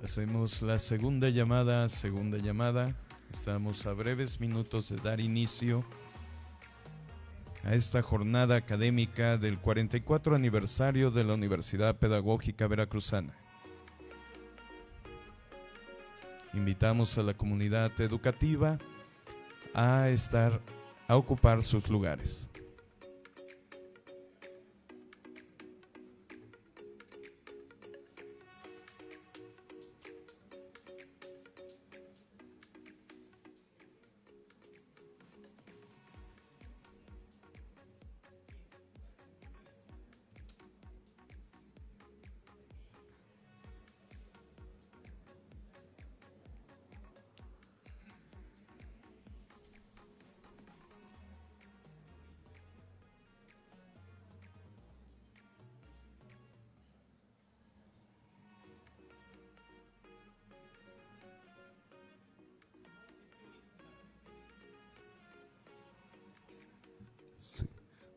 Hacemos la segunda llamada. Estamos a breves minutos de dar inicio a esta jornada académica del 44 aniversario de la Universidad Pedagógica Veracruzana. Invitamos a la comunidad educativa a ocupar sus lugares.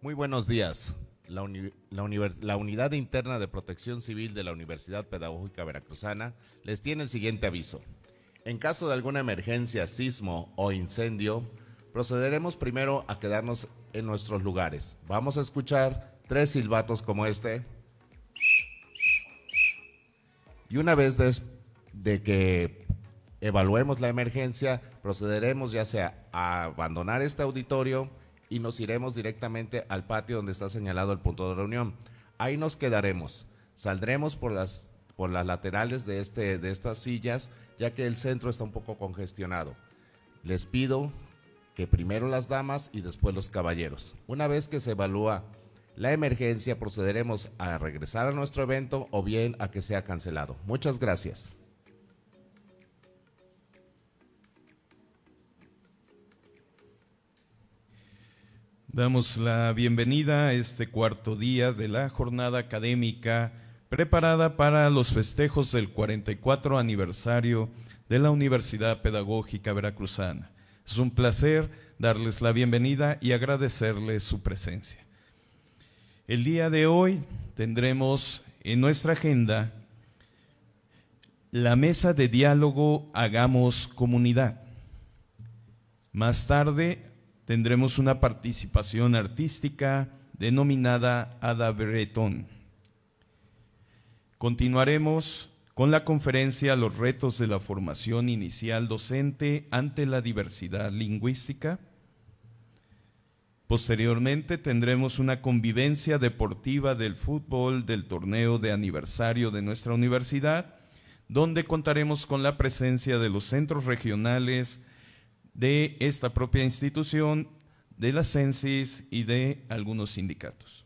Muy buenos días. La Unidad Interna de Protección Civil de la Universidad Pedagógica Veracruzana les tiene el siguiente aviso. En caso de alguna emergencia, sismo o incendio, procederemos primero a quedarnos en nuestros lugares. Vamos a escuchar 3 silbatos como este. Y una vez de que evaluemos la emergencia, procederemos ya sea a abandonar este auditorio y nos iremos directamente al patio donde está señalado el punto de reunión. Ahí nos quedaremos. Saldremos por las laterales de estas sillas, ya que el centro está un poco congestionado. Les pido que primero las damas y después los caballeros. Una vez que se evalúa la emergencia, procederemos a regresar a nuestro evento o bien a que sea cancelado. Muchas gracias. Damos la bienvenida a este cuarto día de la jornada académica preparada para los festejos del 44 aniversario de la Universidad Pedagógica Veracruzana. Es un placer darles la bienvenida y agradecerles su presencia. El día de hoy tendremos en nuestra agenda la mesa de diálogo Hagamos Comunidad. Más tarde tendremos una participación artística denominada Ada Bretón. Continuaremos con la conferencia Los retos de la formación inicial docente ante la diversidad lingüística. Posteriormente tendremos una convivencia deportiva del fútbol del torneo de aniversario de nuestra universidad, donde contaremos con la presencia de los centros regionales de esta propia institución, de la Censis y de algunos sindicatos.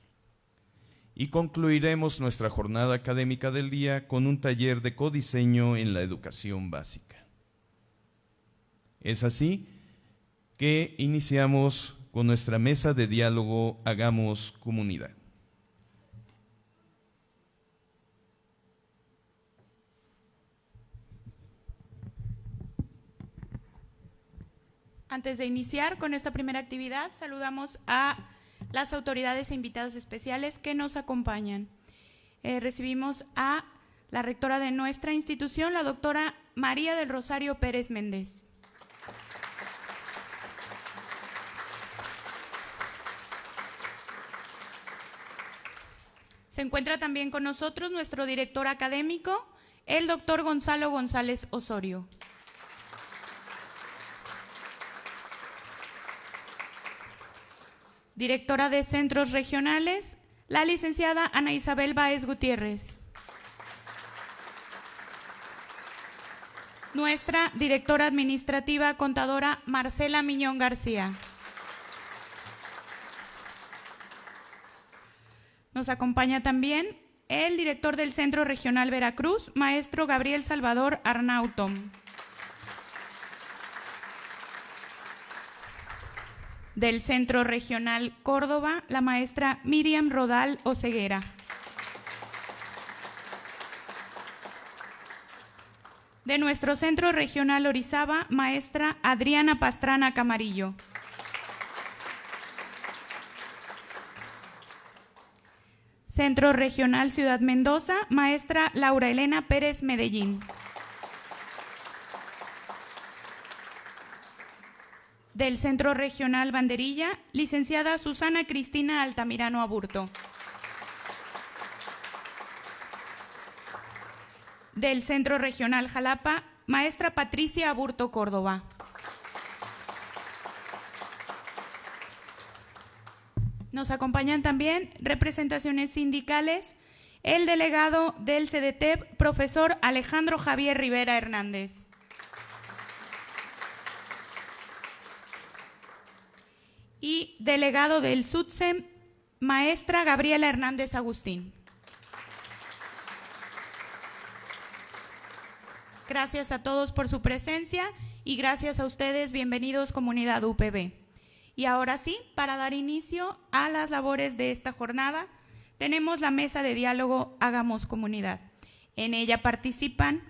Y concluiremos nuestra jornada académica del día con un taller de codiseño en la educación básica. Es así que iniciamos con nuestra mesa de diálogo Hagamos Comunidad. Antes de iniciar con esta primera actividad, saludamos a las autoridades e invitados especiales que nos acompañan. Recibimos a la rectora de nuestra institución, la doctora María del Rosario Pérez Méndez. Se encuentra también con nosotros nuestro director académico, el doctor Gonzalo González Osorio. Directora de Centros Regionales, la licenciada Ana Isabel Báez Gutiérrez. Nuestra directora administrativa contadora Marcela Miñón García. Nos acompaña también el director del Centro Regional Veracruz, maestro Gabriel Salvador Arnauto. Del Centro Regional Córdoba, la maestra Miriam Rodal Oceguera. De nuestro Centro Regional Orizaba, maestra Adriana Pastrana Camarillo. Centro Regional Ciudad Mendoza, maestra Laura Elena Pérez Medellín. Del Centro Regional Banderilla, licenciada Susana Cristina Altamirano Aburto. Del Centro Regional Jalapa, maestra Patricia Aburto Córdoba. Nos acompañan también representaciones sindicales, el delegado del CDTEP, profesor Alejandro Javier Rivera Hernández. Y delegado del SUTSEM, maestra Gabriela Hernández Agustín. Gracias a todos por su presencia y gracias a ustedes, bienvenidos comunidad UPB. Y ahora sí, para dar inicio a las labores de esta jornada, tenemos la mesa de diálogo Hagamos Comunidad. En ella participan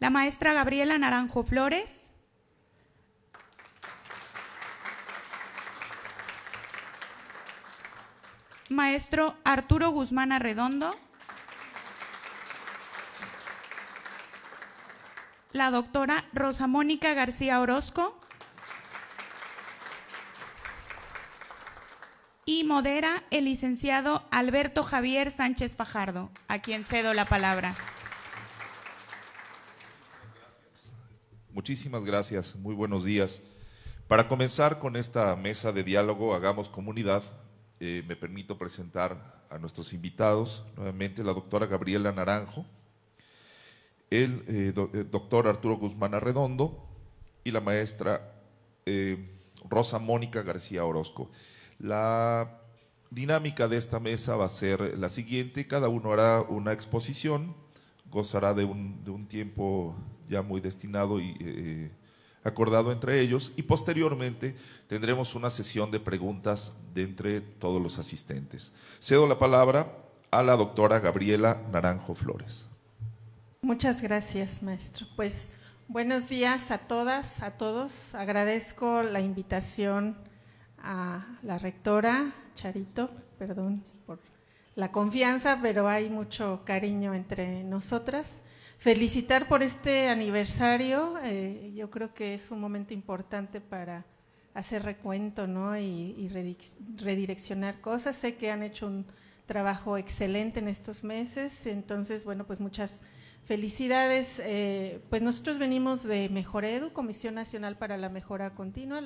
la maestra Gabriela Naranjo Flores, maestro Arturo Guzmán Arredondo, la doctora Rosa Mónica García Orozco y modera el licenciado Alberto Javier Sánchez Fajardo, a quien cedo la palabra. Muchísimas gracias, muy buenos días. Para comenzar con esta mesa de diálogo Hagamos Comunidad, me permito presentar a nuestros invitados, nuevamente la doctora Gabriela Naranjo, el doctor Arturo Guzmán Arredondo y la maestra Rosa Mónica García Orozco. La dinámica de esta mesa va a ser la siguiente: cada uno hará una exposición, gozará de un tiempo ya muy destinado y acordado entre ellos, y posteriormente tendremos una sesión de preguntas de entre todos los asistentes. Cedo la palabra a la doctora Gabriela Naranjo Flores. Muchas gracias, maestro. Pues buenos días a todas, a todos. Agradezco la invitación a la rectora Charito, perdón por la confianza, pero hay mucho cariño entre nosotras. Felicitar por este aniversario, yo creo que es un momento importante para hacer recuento, ¿no? y redireccionar cosas. Sé que han hecho un trabajo excelente en estos meses, entonces, bueno, pues muchas felicidades. Pues nosotros venimos de Mejoredu, Comisión Nacional para la Mejora Continua.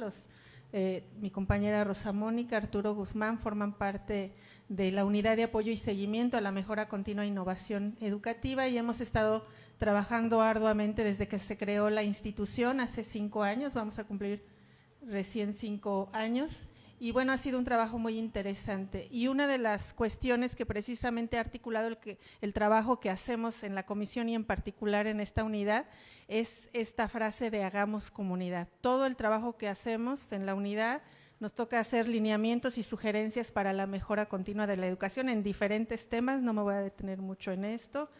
Mi compañera Rosa Mónica, Arturo Guzmán forman parte de la Unidad de Apoyo y Seguimiento a la Mejora Continua e Innovación Educativa, y hemos estado trabajando arduamente desde que se creó la institución hace 5 años, vamos a cumplir recién 5 años, y bueno, ha sido un trabajo muy interesante. Y una de las cuestiones que precisamente ha articulado el trabajo que hacemos en la comisión y en particular en esta unidad es esta frase de hagamos comunidad. Todo el trabajo que hacemos en la unidad nos toca hacer lineamientos y sugerencias para la mejora continua de la educación en diferentes temas, no me voy a detener mucho en esto.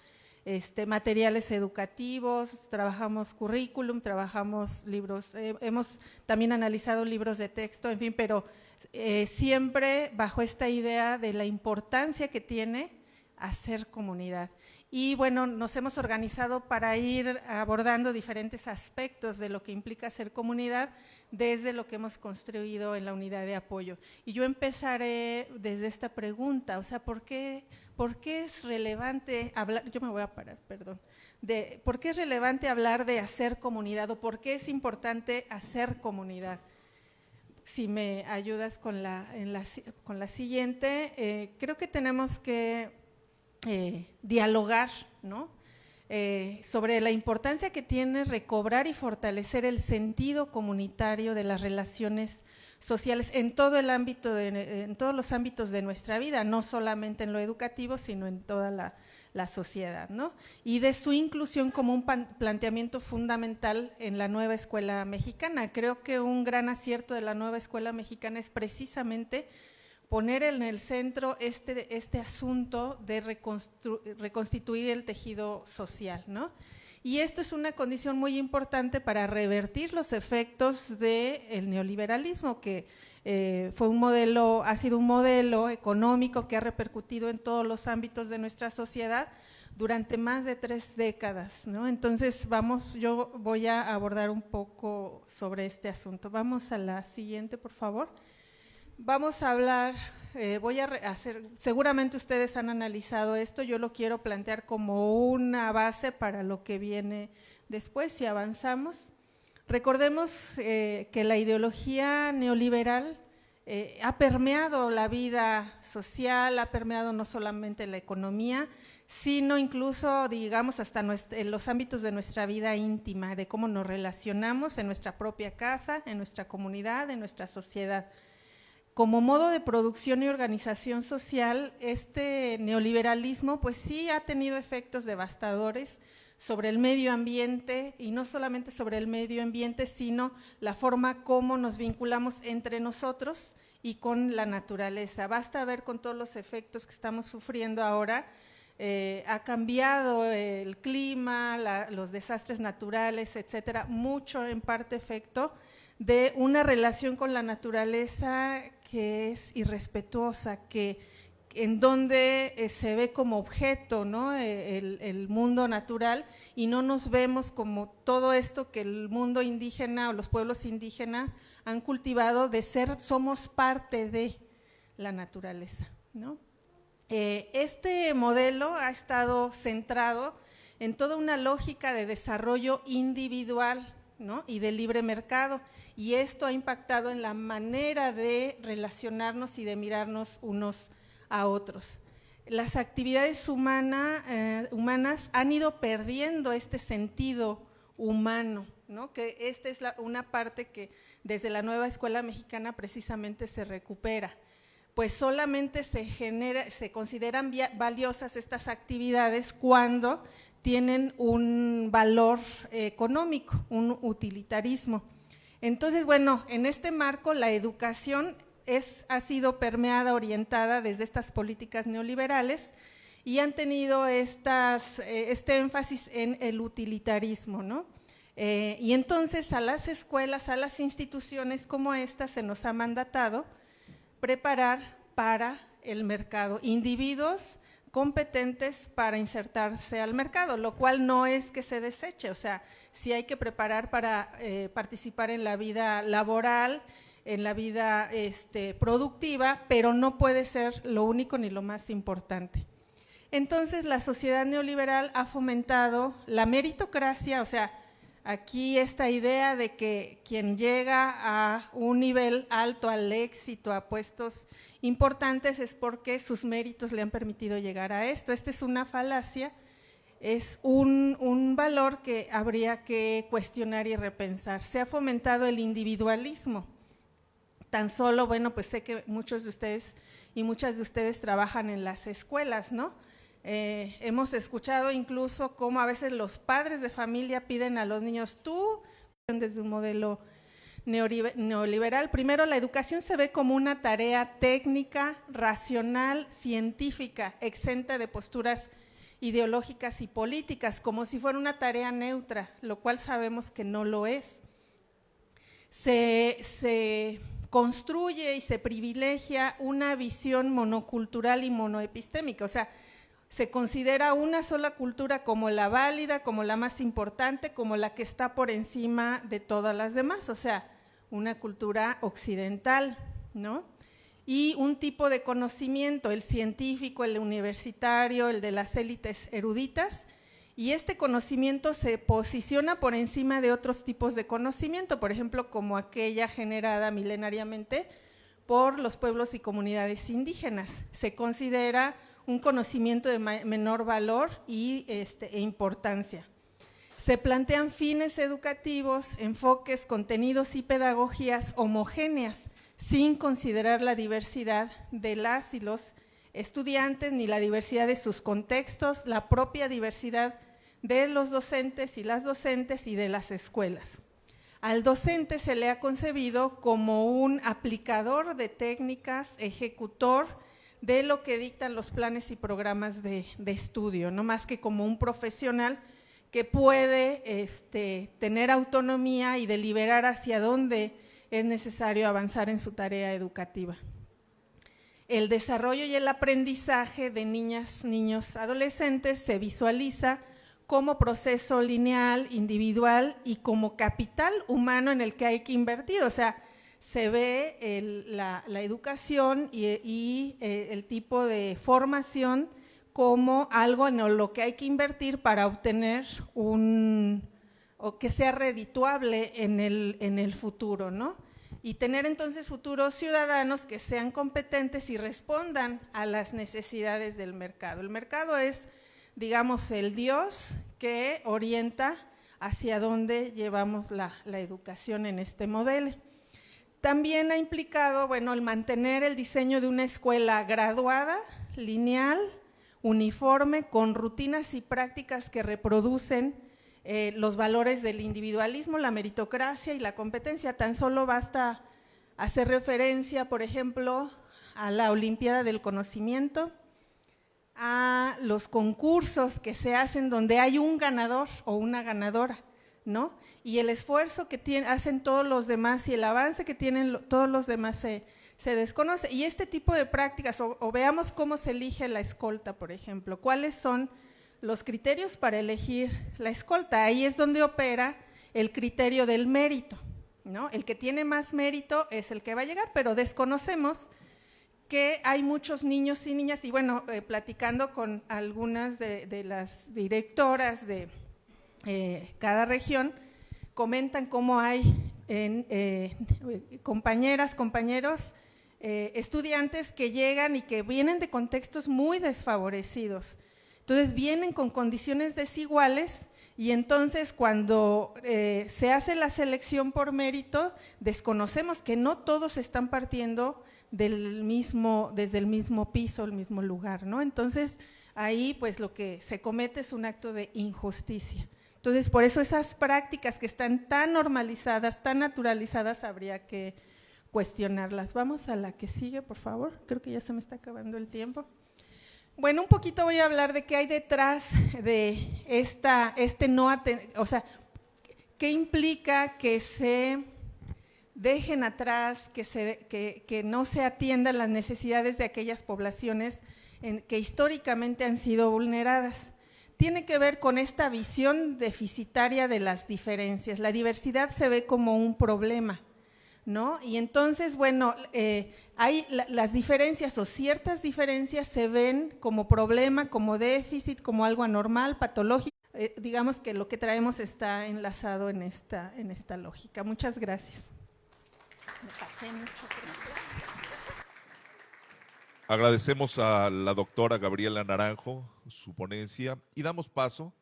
Materiales educativos, trabajamos currículum, trabajamos libros, hemos también analizado libros de texto, en fin, pero siempre bajo esta idea de la importancia que tiene hacer comunidad. Y bueno, nos hemos organizado para ir abordando diferentes aspectos de lo que implica hacer comunidad desde lo que hemos construido en la unidad de apoyo. Y yo empezaré desde esta pregunta, o sea, ¿por qué es relevante hablar? Yo me voy a parar, perdón. ¿Por qué es relevante hablar de hacer comunidad o por qué es importante hacer comunidad? Si me ayudas con la siguiente, creo que tenemos que dialogar, ¿no? Sobre la importancia que tiene recobrar y fortalecer el sentido comunitario de las relaciones sociales en todo el ámbito, en todos los ámbitos de nuestra vida, no solamente en lo educativo, sino en toda la sociedad, ¿no? Y de su inclusión como un planteamiento fundamental en la nueva escuela mexicana. Creo que un gran acierto de la nueva escuela mexicana es precisamente poner en el centro este asunto de reconstituir el tejido social, ¿no? Y esto es una condición muy importante para revertir los efectos del neoliberalismo, que ha sido un modelo económico que ha repercutido en todos los ámbitos de nuestra sociedad, durante más de 3 décadas, ¿no? Entonces yo voy a abordar un poco sobre este asunto. Vamos a la siguiente, por favor. Vamos a hablar, seguramente ustedes han analizado esto, yo lo quiero plantear como una base para lo que viene después, si avanzamos. Recordemos que la ideología neoliberal ha permeado la vida social, ha permeado no solamente la economía, sino incluso, digamos, hasta en los ámbitos de nuestra vida íntima, de cómo nos relacionamos en nuestra propia casa, en nuestra comunidad, en nuestra sociedad. Como modo de producción y organización social, este neoliberalismo pues sí ha tenido efectos devastadores sobre el medio ambiente, y no solamente sobre el medio ambiente, sino la forma como nos vinculamos entre nosotros y con la naturaleza. Basta ver con todos los efectos que estamos sufriendo ahora. Ha cambiado el clima, los desastres naturales, etcétera, mucho en parte efecto de una relación con la naturaleza que es irrespetuosa, en donde se ve como objeto, ¿no? el mundo natural, y no nos vemos como todo esto que el mundo indígena o los pueblos indígenas han cultivado de somos parte de la naturaleza, ¿no? Este modelo ha estado centrado en toda una lógica de desarrollo individual, ¿no? Y de libre mercado, y esto ha impactado en la manera de relacionarnos y de mirarnos unos a otros. Las actividades humanas han ido perdiendo este sentido humano, ¿no? Que esta es una parte que desde la nueva escuela mexicana precisamente se recupera, pues solamente se consideran valiosas estas actividades cuando tienen un valor económico, un utilitarismo. Entonces, bueno, en este marco la educación ha sido permeada, orientada desde estas políticas neoliberales, y han tenido este énfasis en el utilitarismo, ¿no? Y entonces a las escuelas, a las instituciones como esta se nos ha mandatado preparar para el mercado individuos competentes para insertarse al mercado, lo cual no es que se deseche, o sea, sí hay que preparar para participar en la vida laboral, en la vida productiva, pero no puede ser lo único ni lo más importante. Entonces, la sociedad neoliberal ha fomentado la meritocracia, o sea, aquí esta idea de que quien llega a un nivel alto, al éxito, a puestos importantes, es porque sus méritos le han permitido llegar a esto. Esta es una falacia, es un valor que habría que cuestionar y repensar. Se ha fomentado el individualismo. Tan solo, bueno, pues sé que muchos de ustedes y muchas de ustedes trabajan en las escuelas, ¿no? Hemos escuchado incluso cómo a veces los padres de familia piden a los niños, tú, desde un modelo neoliberal, primero la educación se ve como una tarea técnica, racional, científica, exenta de posturas ideológicas y políticas, como si fuera una tarea neutra, lo cual sabemos que no lo es. Se construye y se privilegia una visión monocultural y monoepistémica, o sea, se considera una sola cultura como la válida, como la más importante, como la que está por encima de todas las demás, o sea, una cultura occidental, ¿no? Y un tipo de conocimiento, el científico, el universitario, el de las élites eruditas, y este conocimiento se posiciona por encima de otros tipos de conocimiento, por ejemplo, como aquella generada milenariamente por los pueblos y comunidades indígenas. Se considera un conocimiento de menor valor e importancia. Se plantean fines educativos, enfoques, contenidos y pedagogías homogéneas, sin considerar la diversidad de las y los estudiantes, ni la diversidad de sus contextos, la propia diversidad de los docentes y las docentes y de las escuelas. Al docente se le ha concebido como un aplicador de técnicas, ejecutor de lo que dictan los planes y programas de estudio, no más que como un profesional que puede tener autonomía y deliberar hacia dónde es necesario avanzar en su tarea educativa. el desarrollo y el aprendizaje de niñas, niños, adolescentes se visualiza como proceso lineal, individual y como capital humano en el que hay que invertir. O sea, se ve la educación y el tipo de formación como algo en lo que hay que invertir para obtener o que sea redituable en el futuro, ¿no? Y tener entonces futuros ciudadanos que sean competentes y respondan a las necesidades del mercado. El mercado es, digamos, el Dios que orienta hacia dónde llevamos la educación en este modelo. También ha implicado, bueno, el mantener el diseño de una escuela graduada, lineal, uniforme, con rutinas y prácticas que reproducen los valores del individualismo, la meritocracia y la competencia. Tan solo basta hacer referencia, por ejemplo, a la Olimpiada del Conocimiento, a los concursos que se hacen donde hay un ganador o una ganadora, ¿no? Y el esfuerzo que hacen todos los demás y el avance que tienen todos los demás se desconoce. Y este tipo de prácticas, o veamos cómo se elige la escolta, por ejemplo, cuáles son los criterios para elegir la escolta. Ahí es donde opera el criterio del mérito, ¿no? El que tiene más mérito es el que va a llegar, pero desconocemos que hay muchos niños y niñas, y bueno, platicando con algunas de las directoras de cada región, comentan cómo hay compañeras, compañeros, estudiantes que llegan y que vienen de contextos muy desfavorecidos. Entonces vienen con condiciones desiguales y entonces cuando se hace la selección por mérito, desconocemos que no todos están partiendo desde el mismo piso, el mismo lugar, ¿no? Entonces ahí pues lo que se comete es un acto de injusticia. Entonces por eso esas prácticas que están tan normalizadas, tan naturalizadas, habría que cuestionarlas. Vamos a la que sigue, por favor, creo que ya se me está acabando el tiempo. Bueno, un poquito voy a hablar de qué hay detrás de o sea, qué implica que se dejen atrás, que no se atiendan las necesidades de aquellas poblaciones que históricamente han sido vulneradas. Tiene que ver con esta visión deficitaria de las diferencias. La diversidad se ve como un problema, ¿no? Y entonces, bueno, las diferencias o ciertas diferencias se ven como problema, como déficit, como algo anormal, patológico. Digamos que lo que traemos está enlazado en esta lógica. Muchas gracias. Me pasé mucho tiempo. Agradecemos a la doctora Gabriela Naranjo su ponencia y damos paso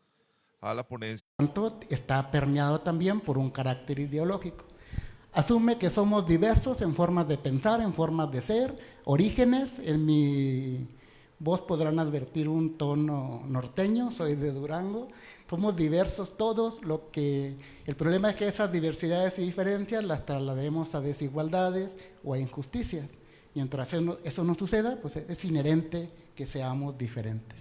a la ponencia. Está permeado también por un carácter ideológico. Asume que somos diversos en formas de pensar, en formas de ser, orígenes. En mi voz podrán advertir un tono norteño, soy de Durango. Somos diversos todos, el problema es que esas diversidades y diferencias las traslademos a desigualdades o a injusticias. Mientras eso no suceda, pues es inherente que seamos diferentes.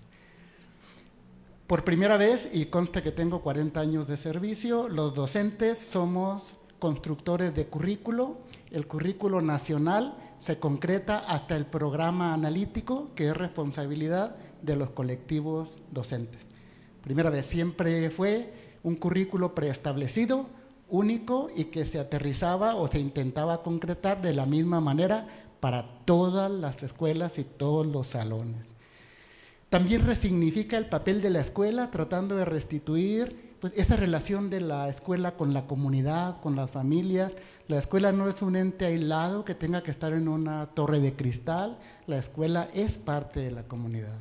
Por primera vez, y consta que tengo 40 años de servicio, los docentes somos constructores de currículo. El currículo nacional se concreta hasta el programa analítico, que es responsabilidad de los colectivos docentes. Primera vez, siempre fue un currículo preestablecido, único, y que se aterrizaba o se intentaba concretar de la misma manera para todas las escuelas y todos los salones. También resignifica el papel de la escuela, tratando de restituir pues, esa relación de la escuela con la comunidad, con las familias. La escuela no es un ente aislado que tenga que estar en una torre de cristal, la escuela es parte de la comunidad.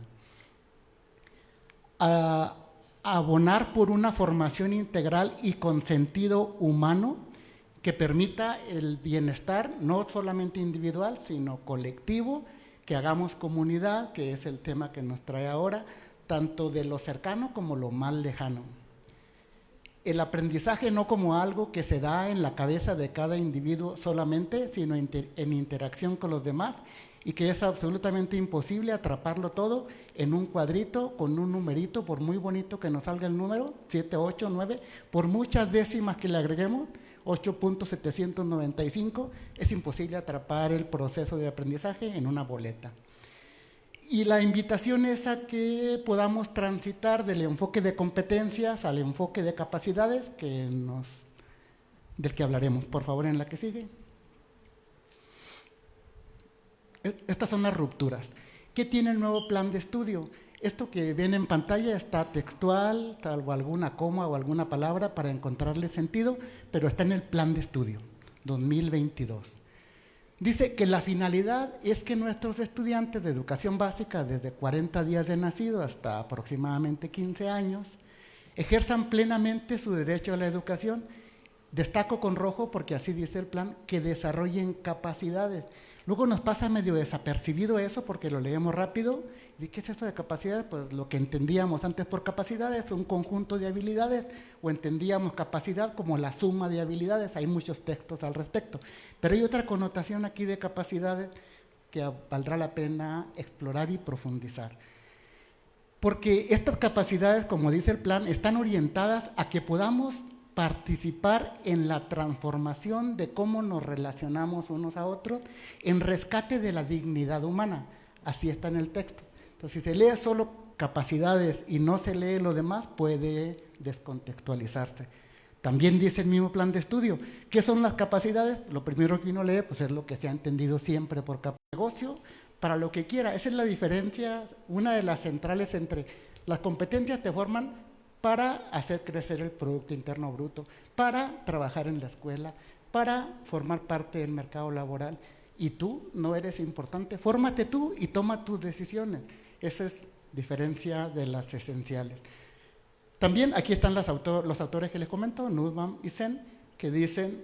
Abonar por una formación integral y con sentido humano que permita el bienestar no solamente individual, sino colectivo, que hagamos comunidad, que es el tema que nos trae ahora, tanto de lo cercano como lo más lejano. El aprendizaje no como algo que se da en la cabeza de cada individuo solamente, sino en interacción con los demás, y que es absolutamente imposible atraparlo todo en un cuadrito con un numerito, por muy bonito que nos salga el número, 7, 8, 9, por muchas décimas que le agreguemos, 8.795, es imposible atrapar el proceso de aprendizaje en una boleta. Y la invitación es a que podamos transitar del enfoque de competencias al enfoque de capacidades del que hablaremos. Por favor, en la que sigue. Estas son las rupturas. ¿Qué tiene el nuevo plan de estudio? Esto que ven en pantalla está textual, salvo alguna coma o alguna palabra para encontrarle sentido, pero está en el plan de estudio 2022. Dice que la finalidad es que nuestros estudiantes de educación básica, desde 40 días de nacido hasta aproximadamente 15 años, ejerzan plenamente su derecho a la educación. Destaco con rojo porque así dice el plan, que desarrollen capacidades. Luego nos pasa medio desapercibido eso porque lo leemos rápido. ¿Y qué es eso de capacidades? Pues lo que entendíamos antes por capacidades, un conjunto de habilidades, o entendíamos capacidad como la suma de habilidades. Hay muchos textos al respecto. Pero hay otra connotación aquí de capacidades que valdrá la pena explorar y profundizar. Porque estas capacidades, como dice el plan, están orientadas a que podamos participar en la transformación de cómo nos relacionamos unos a otros, en rescate de la dignidad humana. Así está en el texto. Entonces, si se lee solo capacidades y no se lee lo demás, puede descontextualizarse. También dice el mismo plan de estudio. ¿Qué son las capacidades? Lo primero que uno lee pues es lo que se ha entendido siempre por negocio, para lo que quiera. Esa es la diferencia, una de las centrales entre las competencias te forman para hacer crecer el Producto Interno Bruto, para trabajar en la escuela, para formar parte del mercado laboral. Y tú no eres importante, fórmate tú y toma tus decisiones. Esa es diferencia de las esenciales. También aquí están los autores que les comento, Nussbaum y Sen, que dicen,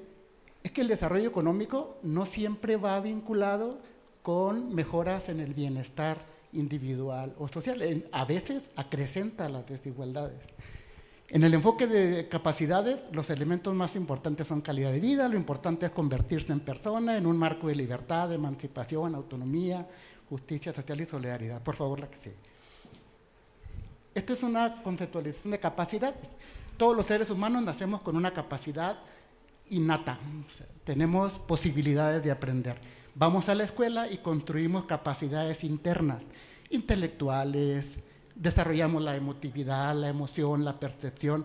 es que el desarrollo económico no siempre va vinculado con mejoras en el bienestar individual o social, a veces acrecenta las desigualdades. En el enfoque de capacidades, los elementos más importantes son calidad de vida, lo importante es convertirse en persona, en un marco de libertad, de emancipación, autonomía, justicia social y solidaridad. Por favor, la que sigue. Esta es una conceptualización de capacidad. Todos los seres humanos nacemos con una capacidad innata, o sea, tenemos posibilidades de aprender. Vamos a la escuela y construimos capacidades internas, intelectuales, desarrollamos la emotividad, la emoción, la percepción.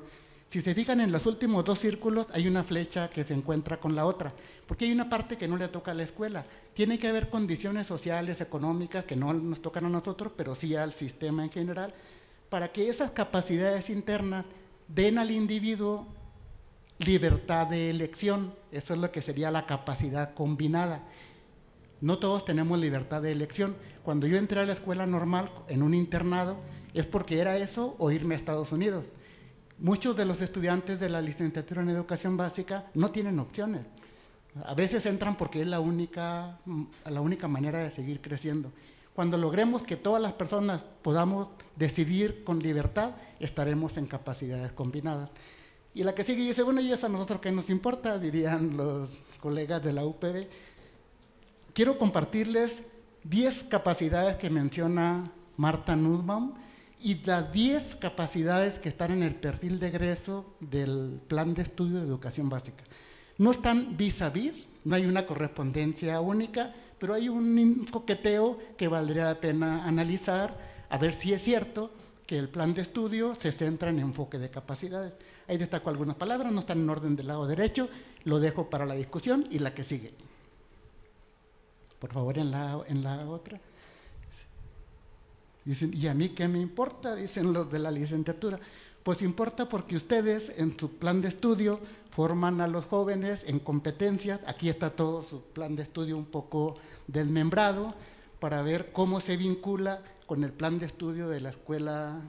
Si se fijan en los últimos dos círculos hay una flecha que se encuentra con la otra, porque hay una parte que no le toca a la escuela. Tiene que haber condiciones sociales, económicas, que no nos tocan a nosotros, pero sí al sistema en general, para que esas capacidades internas den al individuo libertad de elección. Eso es lo que sería la capacidad combinada. No todos tenemos libertad de elección. Cuando yo entré a la escuela normal, en un internado, es porque era eso o irme a Estados Unidos. Muchos de los estudiantes de la licenciatura en educación básica no tienen opciones. A veces entran porque es la única manera de seguir creciendo. Cuando logremos que todas las personas podamos decidir con libertad, estaremos en capacidades combinadas. Y la que sigue dice, bueno, ¿y eso a nosotros qué nos importa? Dirían los colegas de la UPB. Quiero compartirles 10 capacidades que menciona Marta Nussbaum y las 10 capacidades que están en el perfil de egreso del Plan de Estudio de Educación Básica. No están vis a vis, no hay una correspondencia única, pero hay un coqueteo que valdría la pena analizar, a ver si es cierto que el plan de estudio se centra en enfoque de capacidades. Ahí destaco algunas palabras, no están en orden del lado derecho, lo dejo para la discusión y la que sigue. Por favor, en la otra. Dicen, ¿y a mí qué me importa? Dicen los de la licenciatura. Pues importa porque ustedes en su plan de estudio forman a los jóvenes en competencias. Aquí está todo su plan de estudio un poco desmembrado para ver cómo se vincula con el plan de estudio de la escuela,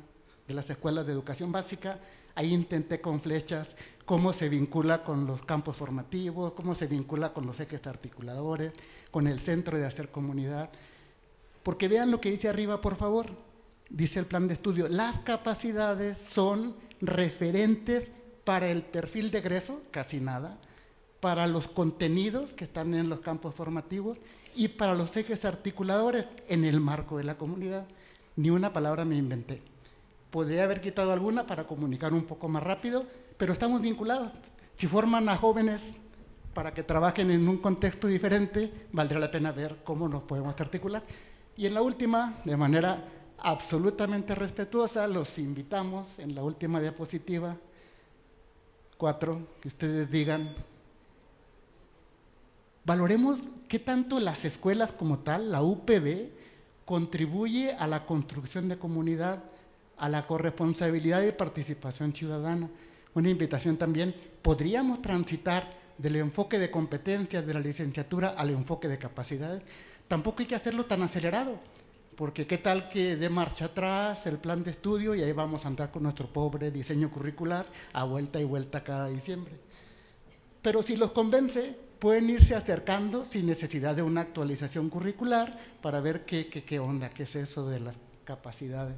de las escuelas de educación básica. Ahí intenté con flechas cómo se vincula con los campos formativos, cómo se vincula con los ejes articuladores, con el centro de hacer comunidad. Porque vean lo que dice arriba, por favor. Dice el plan de estudio, las capacidades son referentes para el perfil de egreso, casi nada, para los contenidos que están en los campos formativos y para los ejes articuladores en el marco de la comunidad. Ni una palabra me inventé. Podría haber quitado alguna para comunicar un poco más rápido, pero estamos vinculados. Si forman a jóvenes para que trabajen en un contexto diferente, valdría la pena ver cómo nos podemos articular. Y en la última, de manera absolutamente respetuosa, los invitamos en la última diapositiva 4, que ustedes digan, valoremos qué tanto las escuelas como tal, la UPB, contribuye a la construcción de comunidad, a la corresponsabilidad y participación ciudadana. Una invitación también, podríamos transitar del enfoque de competencias de la licenciatura al enfoque de capacidades. Tampoco hay que hacerlo tan acelerado, porque qué tal que dé marcha atrás el plan de estudio y ahí vamos a andar con nuestro pobre diseño curricular a vuelta y vuelta cada diciembre. Pero si los convence, pueden irse acercando sin necesidad de una actualización curricular para ver qué onda, qué es eso de las capacidades.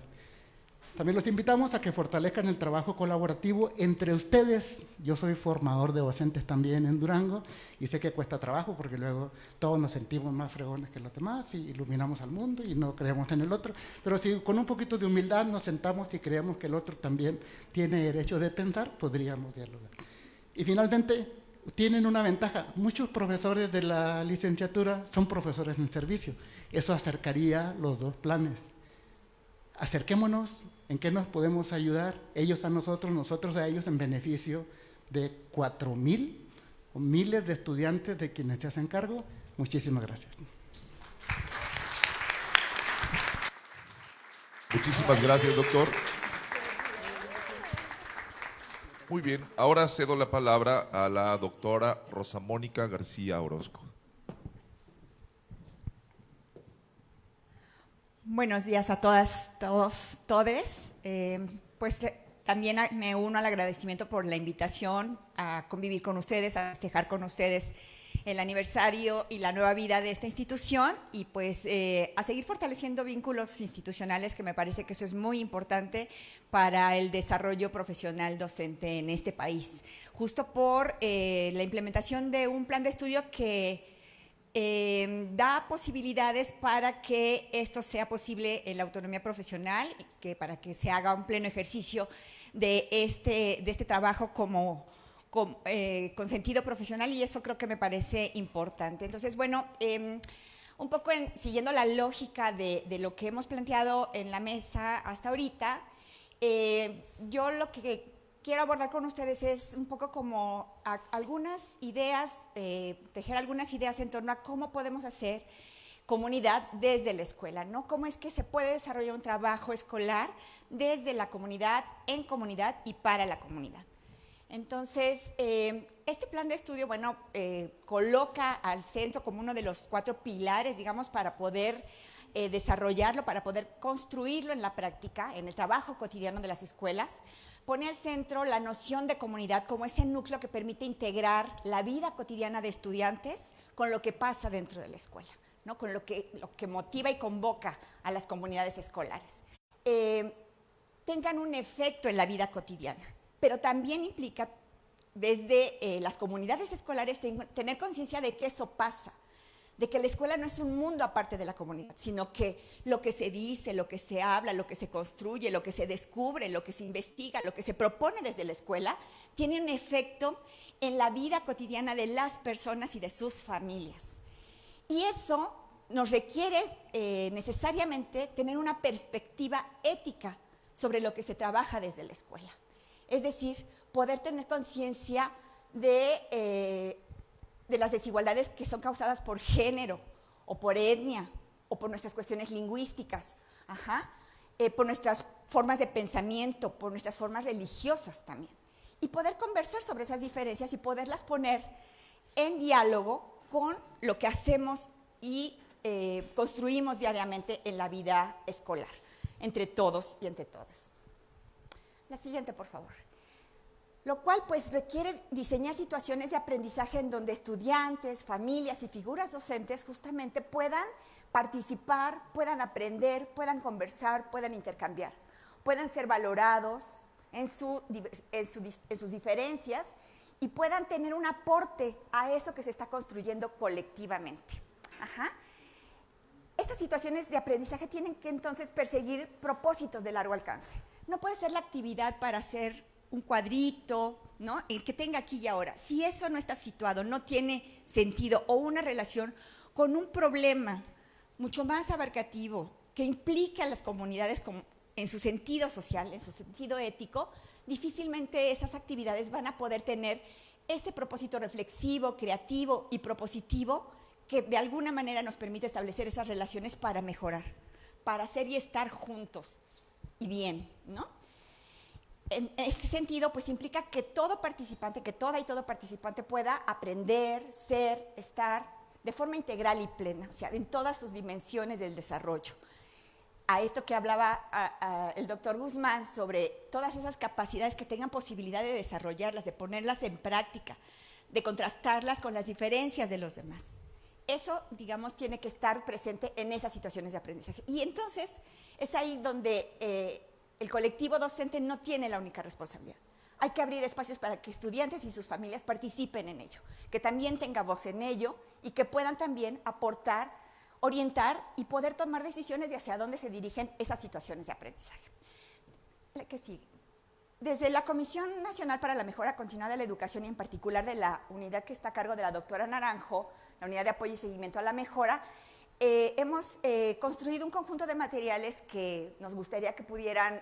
También los invitamos a que fortalezcan el trabajo colaborativo entre ustedes. Yo soy formador de docentes también en Durango y sé que cuesta trabajo porque luego todos nos sentimos más fregones que los demás y iluminamos al mundo y no creemos en el otro. Pero si con un poquito de humildad nos sentamos y creemos que el otro también tiene derecho de pensar, podríamos dialogar. Y finalmente, tienen una ventaja. Muchos profesores de la licenciatura son profesores en servicio. Eso acercaría los dos planes. Acerquémonos, ¿en qué nos podemos ayudar? Ellos a nosotros, nosotros a ellos, en beneficio de 4,000 o miles de estudiantes de quienes se hacen cargo. Muchísimas gracias. Muchísimas gracias, doctor. Muy bien, ahora cedo la palabra a la doctora Rosa Mónica García Orozco. Buenos días a todas, todos, todes. También me uno al agradecimiento por la invitación a convivir con ustedes, a festejar con ustedes el aniversario y la nueva vida de esta institución y a seguir fortaleciendo vínculos institucionales, que me parece que eso es muy importante para el desarrollo profesional docente en este país. Justo por la implementación de un plan de estudio que da posibilidades para que esto sea posible en la autonomía profesional, para que se haga un pleno ejercicio de este trabajo con sentido profesional, y eso creo que me parece importante. Entonces, bueno, un poco siguiendo la lógica de lo que hemos planteado en la mesa hasta ahorita, yo lo que quiero abordar con ustedes es un poco como algunas ideas, tejer algunas ideas en torno a cómo podemos hacer comunidad desde la escuela, ¿no? Cómo es que se puede desarrollar un trabajo escolar desde la comunidad, en comunidad y para la comunidad. Entonces, este plan de estudio, bueno, coloca al centro como uno de los 4 pilares, digamos, para poder desarrollarlo, para poder construirlo en la práctica, en el trabajo cotidiano de las escuelas. Pone al centro la noción de comunidad como ese núcleo que permite integrar la vida cotidiana de estudiantes con lo que pasa dentro de la escuela, ¿no? Con lo que motiva y convoca a las comunidades escolares. Tengan un efecto en la vida cotidiana, pero también implica desde las comunidades escolares tener conciencia de que eso pasa, de que la escuela no es un mundo aparte de la comunidad, sino que lo que se dice, lo que se habla, lo que se construye, lo que se descubre, lo que se investiga, lo que se propone desde la escuela, tiene un efecto en la vida cotidiana de las personas y de sus familias. Y eso nos requiere necesariamente tener una perspectiva ética sobre lo que se trabaja desde la escuela. Es decir, poder tener conciencia de las desigualdades que son causadas por género, o por etnia, o por nuestras cuestiones lingüísticas, por nuestras formas de pensamiento, por nuestras formas religiosas también. Y poder conversar sobre esas diferencias y poderlas poner en diálogo con lo que hacemos y construimos diariamente en la vida escolar, entre todos y entre todas. La siguiente, por favor. Lo cual pues requiere diseñar situaciones de aprendizaje en donde estudiantes, familias y figuras docentes justamente puedan participar, puedan aprender, puedan conversar, puedan intercambiar, puedan ser valorados en sus diferencias y puedan tener un aporte a eso que se está construyendo colectivamente. Estas situaciones de aprendizaje tienen que entonces perseguir propósitos de largo alcance. No puede ser la actividad para hacer un cuadrito, ¿no? El que tenga aquí y ahora. Si eso no está situado, no tiene sentido o una relación con un problema mucho más abarcativo que implique a las comunidades en su sentido social, en su sentido ético, difícilmente esas actividades van a poder tener ese propósito reflexivo, creativo y propositivo que de alguna manera nos permite establecer esas relaciones para mejorar, para ser y estar juntos y bien, ¿no? En este sentido, pues implica que todo participante, que toda y todo participante pueda aprender, ser, estar de forma integral y plena, o sea, en todas sus dimensiones del desarrollo. A esto que hablaba el doctor Guzmán sobre todas esas capacidades que tengan posibilidad de desarrollarlas, de ponerlas en práctica, de contrastarlas con las diferencias de los demás. Eso, digamos, tiene que estar presente en esas situaciones de aprendizaje. Y entonces es ahí donde el colectivo docente no tiene la única responsabilidad. Hay que abrir espacios para que estudiantes y sus familias participen en ello, que también tengan voz en ello y que puedan también aportar, orientar y poder tomar decisiones de hacia dónde se dirigen esas situaciones de aprendizaje. La que sigue. Desde la Comisión Nacional para la Mejora Continua de la Educación y en particular de la unidad que está a cargo de la doctora Naranjo, la unidad de apoyo y seguimiento a la mejora, hemos construido un conjunto de materiales que nos gustaría que pudieran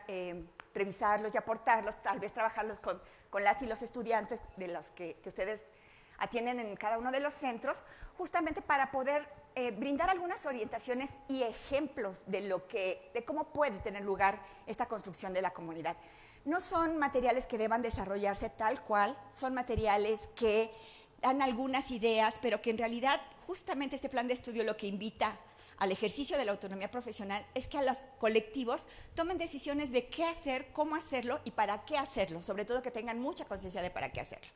revisarlos y aportarlos, tal vez trabajarlos con las y los estudiantes de los que ustedes atienden en cada uno de los centros, justamente para poder brindar algunas orientaciones y ejemplos de cómo puede tener lugar esta construcción de la comunidad. No son materiales que deban desarrollarse tal cual, son materiales que dan algunas ideas, pero que en realidad justamente este plan de estudio lo que invita al ejercicio de la autonomía profesional es que a los colectivos tomen decisiones de qué hacer, cómo hacerlo y para qué hacerlo, sobre todo que tengan mucha conciencia de para qué hacerlo.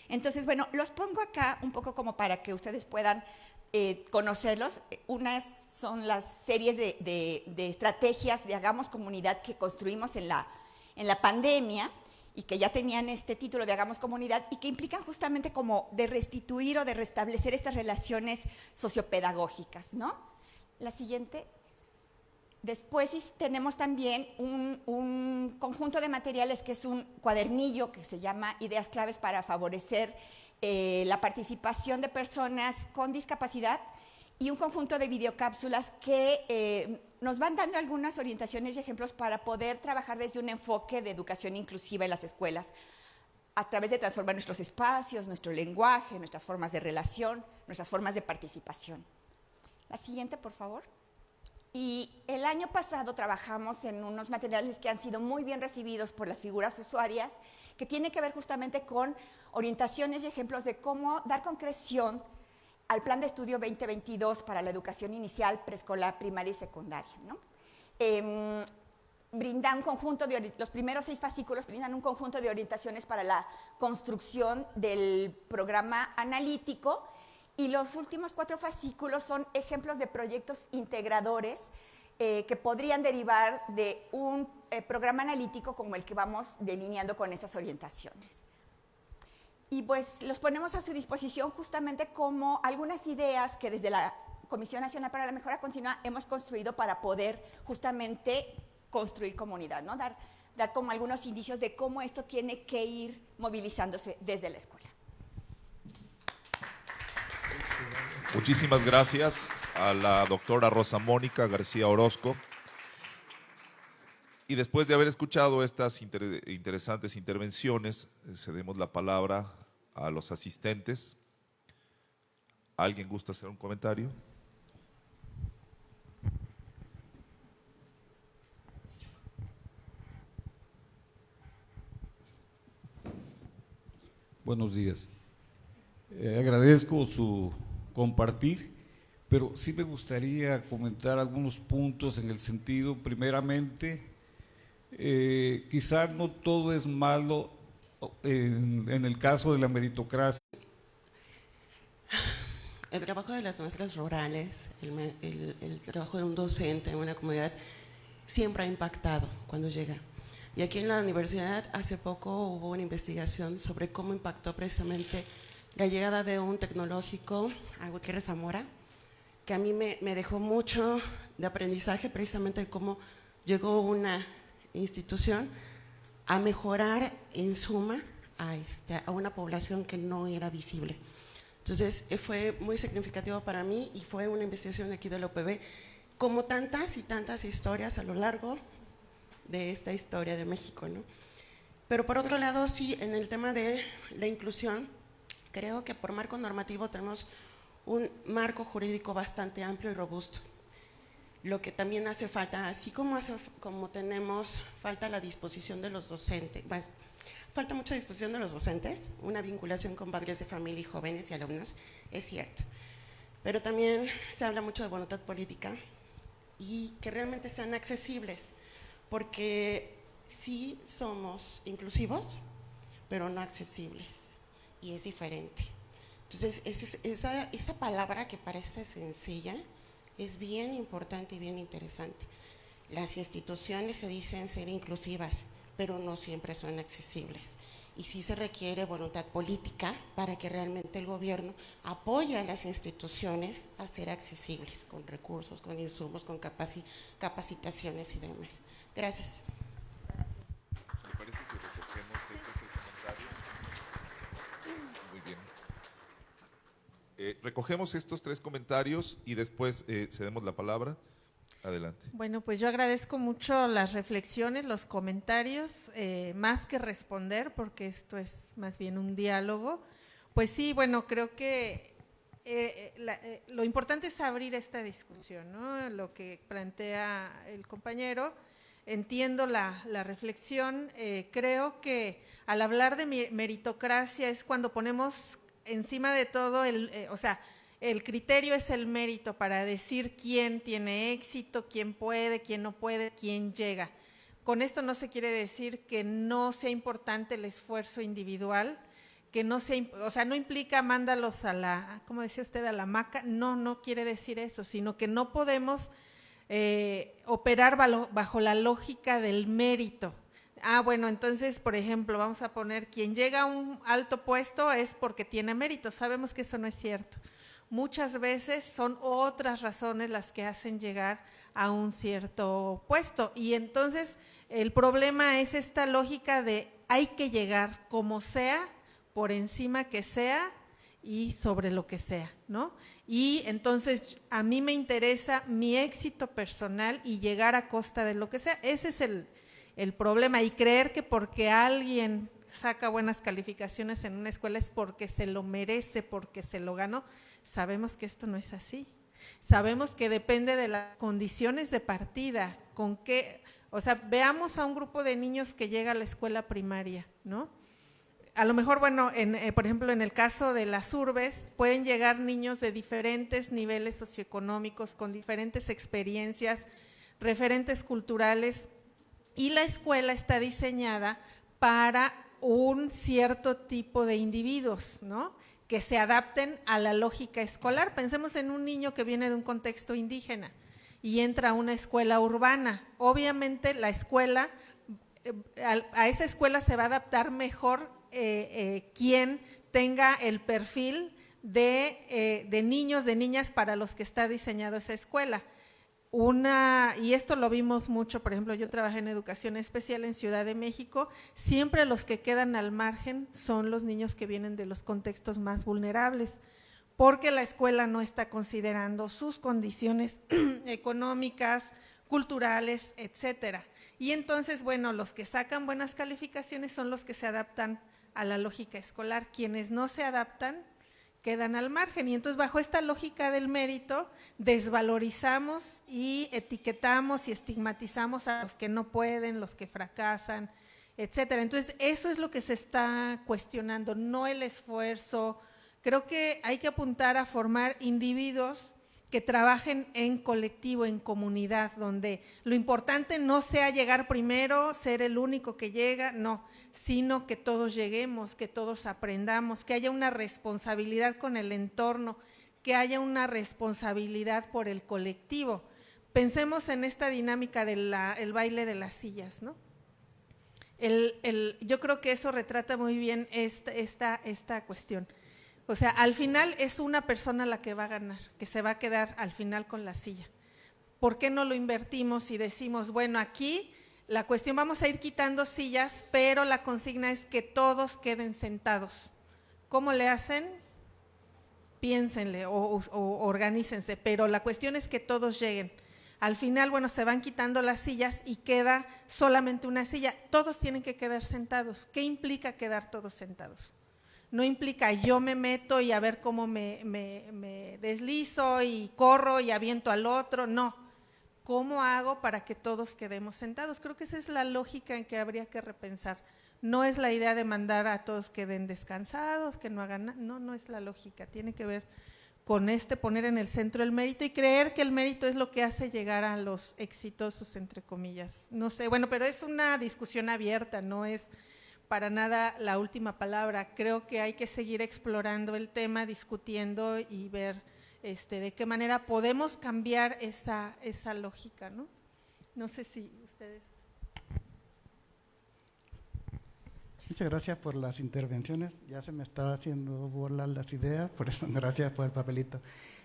Entonces, bueno, los pongo acá un poco como para que ustedes puedan conocerlos. Unas son las series de estrategias de Hagamos Comunidad que construimos en la pandemia y que ya tenían este título de Hagamos Comunidad y que implican justamente como de restituir o de restablecer estas relaciones sociopedagógicas, ¿no? La siguiente. Después tenemos también un conjunto de materiales que es un cuadernillo que se llama Ideas Claves para favorecer la participación de personas con discapacidad y un conjunto de videocápsulas que nos van dando algunas orientaciones y ejemplos para poder trabajar desde un enfoque de educación inclusiva en las escuelas a través de transformar nuestros espacios, nuestro lenguaje, nuestras formas de relación, nuestras formas de participación. La siguiente, por favor. Y el año pasado trabajamos en unos materiales que han sido muy bien recibidos por las figuras usuarias, que tiene que ver justamente con orientaciones y ejemplos de cómo dar concreción al Plan de Estudio 2022 para la educación inicial, preescolar, primaria y secundaria, ¿no? Brindan un conjunto los primeros 6 fascículos brindan un conjunto de orientaciones para la construcción del programa analítico. Y los últimos 4 fascículos son ejemplos de proyectos integradores que podrían derivar de un programa analítico como el que vamos delineando con esas orientaciones. Y pues los ponemos a su disposición justamente como algunas ideas que desde la Comisión Nacional para la Mejora Continua hemos construido para poder justamente construir comunidad, ¿no? Dar como algunos indicios de cómo esto tiene que ir movilizándose desde la escuela. Muchísimas gracias a la doctora Rosa Mónica García Orozco. Y después de haber escuchado estas interesantes intervenciones, cedemos la palabra a los asistentes. ¿Alguien gusta hacer un comentario? Buenos días. Agradezco su compartir, pero sí me gustaría comentar algunos puntos en el sentido, primeramente, quizás no todo es malo en el caso de la meritocracia. El trabajo de las maestras rurales, el trabajo de un docente en una comunidad siempre ha impactado cuando llega. Y aquí en la universidad hace poco hubo una investigación sobre cómo impactó precisamente la llegada de un tecnológico a Gutiérrez Zamora, que a mí me dejó mucho de aprendizaje precisamente de cómo llegó una institución a mejorar en suma a una población que no era visible. Entonces fue muy significativo para mí y fue una investigación aquí de la UPB, como tantas y tantas historias a lo largo de esta historia de México, ¿no? Pero por otro lado, sí, en el tema de la inclusión, creo que por marco normativo tenemos un marco jurídico bastante amplio y robusto. Lo que también hace falta, así como tenemos falta la disposición de los docentes, falta mucha disposición de los docentes, una vinculación con padres de familia y jóvenes y alumnos, es cierto. Pero también se habla mucho de voluntad política y que realmente sean accesibles, porque sí somos inclusivos, pero no accesibles, y es diferente. Entonces, esa palabra que parece sencilla es bien importante y bien interesante. Las instituciones se dicen ser inclusivas, pero no siempre son accesibles. Y sí se requiere voluntad política para que realmente el gobierno apoye a las instituciones a ser accesibles, con recursos, con insumos, con capacitaciones y demás. Gracias. ¿Le parece si recogemos estos tres comentarios? Muy bien. Recogemos estos tres comentarios y después cedemos la palabra. Adelante. Bueno, pues yo agradezco mucho las reflexiones, los comentarios, más que responder, porque esto es más bien un diálogo. Pues sí, bueno, creo que lo importante es abrir esta discusión, ¿no? Lo que plantea el compañero, entiendo la reflexión, creo que al hablar de meritocracia es cuando ponemos encima de todo el criterio es el mérito para decir quién tiene éxito, quién puede, quién no puede, quién llega. Con esto no se quiere decir que no sea importante el esfuerzo individual, que no sea, no implica mándalos a la, ¿cómo decía usted?, a la hamaca. No quiere decir eso, sino que no podemos operar bajo la lógica del mérito. Bueno, entonces, por ejemplo, vamos a poner, quien llega a un alto puesto es porque tiene mérito. Sabemos que eso no es cierto. Muchas veces son otras razones las que hacen llegar a un cierto puesto. Y entonces el problema es esta lógica de hay que llegar como sea, por encima que sea y sobre lo que sea, ¿no? Y entonces a mí me interesa mi éxito personal y llegar a costa de lo que sea. Ese es el problema, y creer que porque alguien saca buenas calificaciones en una escuela es porque se lo merece, porque se lo ganó. Sabemos que esto no es así. Sabemos que depende de las condiciones de partida, veamos a un grupo de niños que llega a la escuela primaria, ¿no? A lo mejor, por ejemplo, en el caso de las urbes, pueden llegar niños de diferentes niveles socioeconómicos, con diferentes experiencias, referentes culturales, y la escuela está diseñada para un cierto tipo de individuos, ¿no?, que se adapten a la lógica escolar. Pensemos en un niño que viene de un contexto indígena y entra a una escuela urbana. Obviamente la escuela, a esa escuela se va a adaptar mejor quien tenga el perfil de niños, de niñas para los que está diseñado esa escuela. Y esto lo vimos mucho, por ejemplo, yo trabajé en educación especial en Ciudad de México, siempre los que quedan al margen son los niños que vienen de los contextos más vulnerables, porque la escuela no está considerando sus condiciones económicas, culturales, etcétera. Y entonces, los que sacan buenas calificaciones son los que se adaptan a la lógica escolar, quienes no se adaptan quedan al margen, y entonces bajo esta lógica del mérito desvalorizamos y etiquetamos y estigmatizamos a los que no pueden, los que fracasan, etcétera. Entonces eso es lo que se está cuestionando, no el esfuerzo. Creo que hay que apuntar a formar individuos que trabajen en colectivo, en comunidad, donde lo importante no sea llegar primero, ser el único que llega, no, sino que todos lleguemos, que todos aprendamos, que haya una responsabilidad con el entorno, que haya una responsabilidad por el colectivo. Pensemos en esta dinámica del baile de las sillas, ¿no? Yo creo que eso retrata muy bien esta cuestión. O sea, al final es una persona la que va a ganar, que se va a quedar al final con la silla. ¿Por qué no lo invertimos y decimos, aquí La cuestión, vamos a ir quitando sillas, pero la consigna es que todos queden sentados. ¿Cómo le hacen? Piénsenle o organícense, pero la cuestión es que todos lleguen. Al final, bueno, se van quitando las sillas y queda solamente una silla. Todos tienen que quedar sentados. ¿Qué implica quedar todos sentados? No implica yo me meto y a ver cómo me deslizo y corro y aviento al otro, no. ¿Cómo hago para que todos quedemos sentados? Creo que esa es la lógica en que habría que repensar. No es la idea de mandar a todos que queden descansados, que no hagan nada, no es la lógica, tiene que ver con poner en el centro el mérito y creer que el mérito es lo que hace llegar a los exitosos, entre comillas. No sé, bueno, pero es una discusión abierta, no es para nada la última palabra. Creo que hay que seguir explorando el tema, discutiendo y ver de qué manera podemos cambiar esa lógica, ¿no? No sé si ustedes… Muchas gracias por las intervenciones, ya se me estaba haciendo bolas las ideas, por eso gracias por el papelito.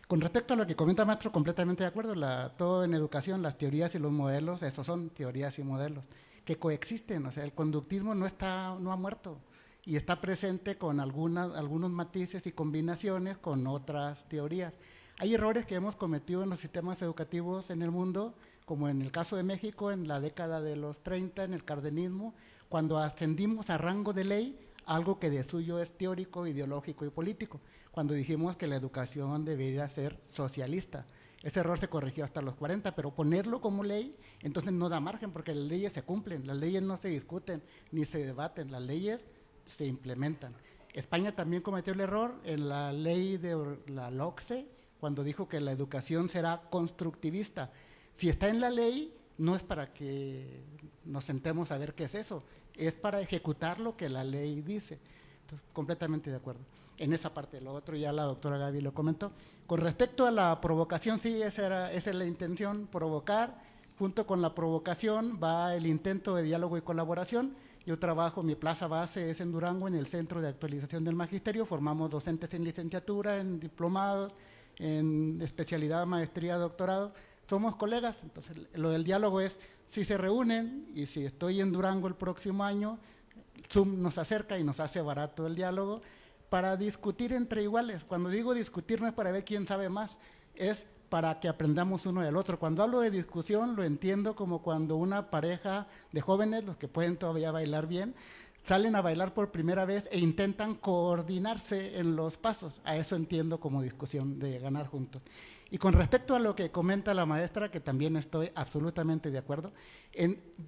Con respecto a lo que comenta maestro, completamente de acuerdo, todo en educación, las teorías y los modelos, esos son teorías y modelos, que coexisten, o sea, el conductismo no ha muerto y está presente con algunos matices y combinaciones con otras teorías. Hay errores que hemos cometido en los sistemas educativos en el mundo, como en el caso de México en la década de los 30, en el cardenismo, cuando ascendimos a rango de ley, algo que de suyo es teórico, ideológico y político, cuando dijimos que la educación debería ser socialista. Ese error se corrigió hasta los 40, pero ponerlo como ley, entonces no da margen, porque las leyes se cumplen, las leyes no se discuten ni se debaten, las leyes se implementan. España también cometió el error en la ley de la LOCSE, cuando dijo que la educación será constructivista. Si está en la ley, no es para que nos sentemos a ver qué es eso, es para ejecutar lo que la ley dice. Entonces, completamente de acuerdo. En esa parte, lo otro ya la doctora Gaby lo comentó. Con respecto a la provocación, sí, esa es la intención, provocar. Junto con la provocación va el intento de diálogo y colaboración. Yo trabajo, mi plaza base es en Durango, en el Centro de Actualización del Magisterio. Formamos docentes en licenciatura, en diplomados, en especialidad, maestría, doctorado. Somos colegas, entonces lo del diálogo es, si se reúnen y si estoy en Durango el próximo año, Zoom nos acerca y nos hace barato el diálogo para discutir entre iguales. Cuando digo discutir no es para ver quién sabe más, es para que aprendamos uno del otro. Cuando hablo de discusión lo entiendo como cuando una pareja de jóvenes, los que pueden todavía bailar bien, salen a bailar por primera vez e intentan coordinarse en los pasos. A eso entiendo como discusión de ganar juntos. Y con respecto a lo que comenta la maestra, que también estoy absolutamente de acuerdo,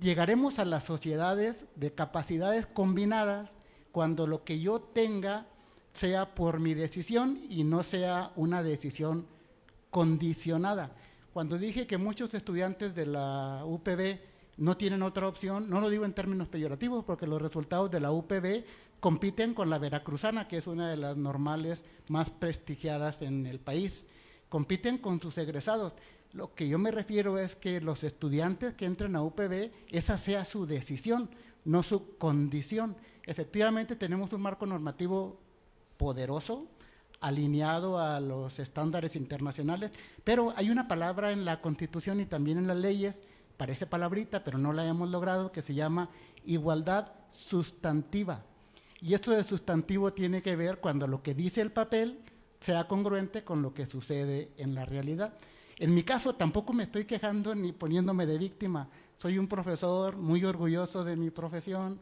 llegaremos a las sociedades de capacidades combinadas cuando lo que yo tenga sea por mi decisión y no sea una decisión condicionada. Cuando dije que muchos estudiantes de la UPB no tienen otra opción, no lo digo en términos peyorativos, porque los resultados de la UPB compiten con la veracruzana, que es una de las normales más prestigiadas en el país. Compiten con sus egresados. Lo que yo me refiero es que los estudiantes que entren a UPB, esa sea su decisión, no su condición. Efectivamente tenemos un marco normativo poderoso, alineado a los estándares internacionales, pero hay una palabra en la Constitución y también en las leyes, parece palabrita, pero no la hemos logrado, que se llama igualdad sustantiva. Y esto de sustantivo tiene que ver cuando lo que dice el papel sea congruente con lo que sucede en la realidad. En mi caso tampoco me estoy quejando ni poniéndome de víctima. Soy un profesor muy orgulloso de mi profesión,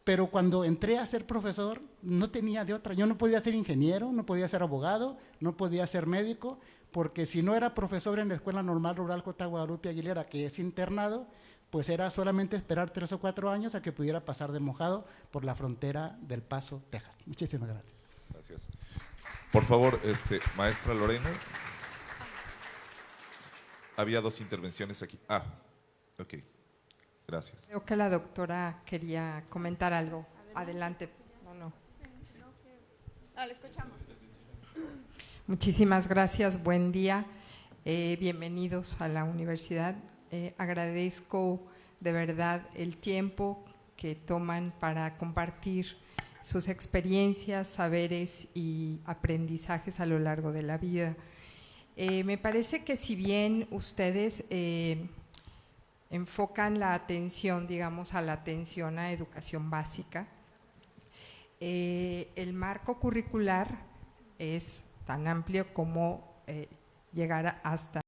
pero cuando entré a ser profesor no tenía de otra. Yo no podía ser ingeniero, no podía ser abogado, no podía ser médico, porque si no era profesor en la Escuela Normal Rural J. Guadalupe Aguilera, que es internado, pues era solamente esperar 3 o 4 años a que pudiera pasar de mojado por la frontera del Paso, Texas. Muchísimas gracias. Gracias. Por favor, maestra Lorena. Había 2 intervenciones aquí. Ok. Gracias. Creo que la doctora quería comentar algo. Adelante. No. Le escuchamos. Muchísimas gracias. Buen día. Bienvenidos a la universidad. Agradezco de verdad el tiempo que toman para compartir sus experiencias, saberes y aprendizajes a lo largo de la vida. Me parece que si bien ustedes enfocan la atención, digamos, a la atención a educación básica. El marco curricular es tan amplio como llegar hasta